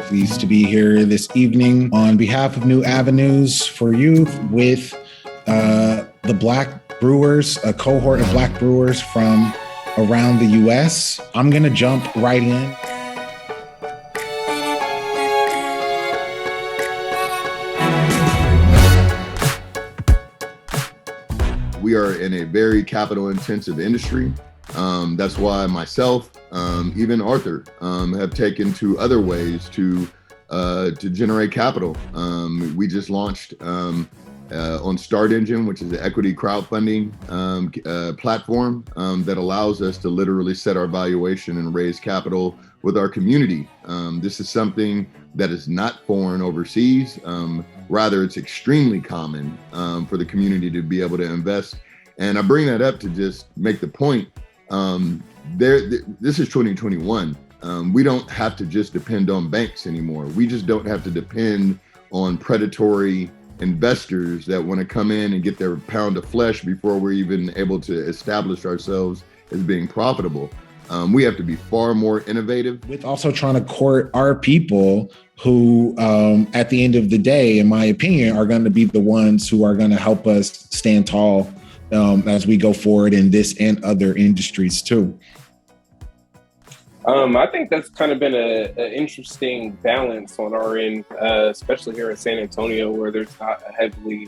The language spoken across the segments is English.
Pleased to be here this evening on behalf of New Avenues for Youth with the Black Brewers, a cohort of Black Brewers from around the U.S. I'm going to jump right in. We are in a very capital-intensive industry. That's why myself, even Arthur, have taken to other ways to generate capital. We just launched on Start Engine, which is the equity crowdfunding platform that allows us to literally set our valuation and raise capital with our community. This is something that is not foreign overseas. Rather, it's extremely common for the community to be able to invest. And I bring that up to just make the point. This is 2021. We don't have to just depend on banks anymore. We just don't have to depend on predatory investors that want to come in and get their pound of flesh before we're even able to establish ourselves as being profitable. We have to be far more innovative. With also trying to court our people who, at the end of the day, in my opinion, are going to be the ones who are going to help us stand tall as we go forward in this and other industries too. I think that's kind of been an interesting balance on our end, especially here in San Antonio, where there's not a heavily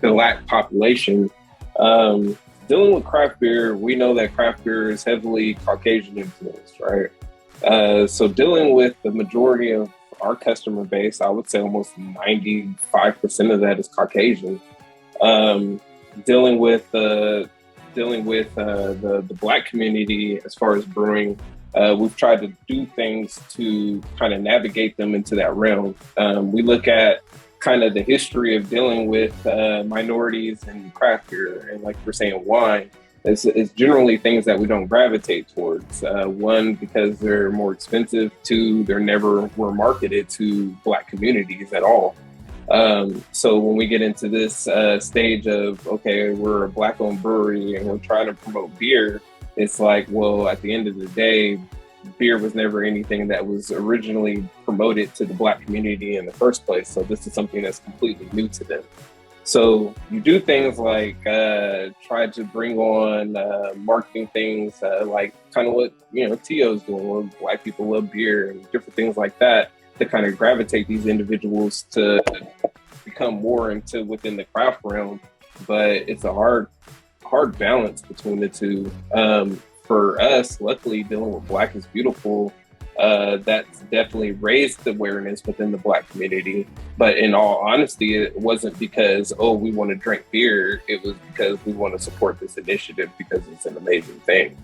Black population. Dealing with craft beer, we know that craft beer is heavily Caucasian influenced, right? So dealing with the majority of our customer base, I would say almost 95% of that is Caucasian. Dealing with the Black community as far as brewing, we've tried to do things to kind of navigate them into that realm. We look at kind of the history of dealing with minorities and craft beer, and like we're saying, wine. It's generally things that we don't gravitate towards. One, because they're more expensive. Two, they never were marketed to Black communities at all. So when we get into this stage of, okay, we're a Black-owned brewery and we're trying to promote beer, it's like, well, at the end of the day, beer was never anything that was originally promoted to the Black community in the first place. So this is something that's completely new to them. So you do things like try to bring on marketing things like kind of what, T.O.'s doing, where Black people love beer and different things like that, to kind of gravitate these individuals to become more into within the craft realm. But it's a hard balance between the two. For us, luckily, dealing with Black is Beautiful, that's definitely raised the awareness within the Black community. But in all honesty, it wasn't because, we want to drink beer. It was because we want to support this initiative because it's an amazing thing.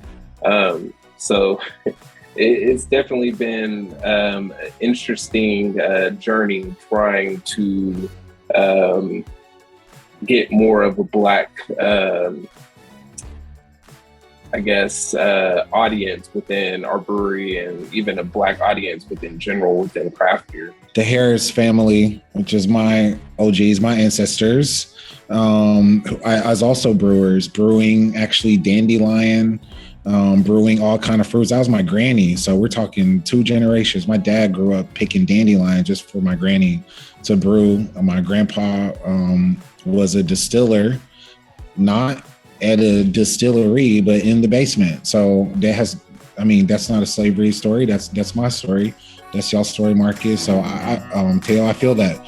So it's definitely been an interesting journey trying to get more of a Black audience within our brewery, and even a Black audience within general within craft beer. The Harris family, which is my OGs, my ancestors, I was also brewers, brewing actually Dandelion, brewing all kind of fruits. That was my granny. So we're talking 2 generations. My dad grew up picking dandelion just for my granny to brew. My grandpa was a distiller, not at a distillery, but in the basement. So that's not a slavery story. That's my story. That's y'all's story, Marcus. So Taylor, I feel that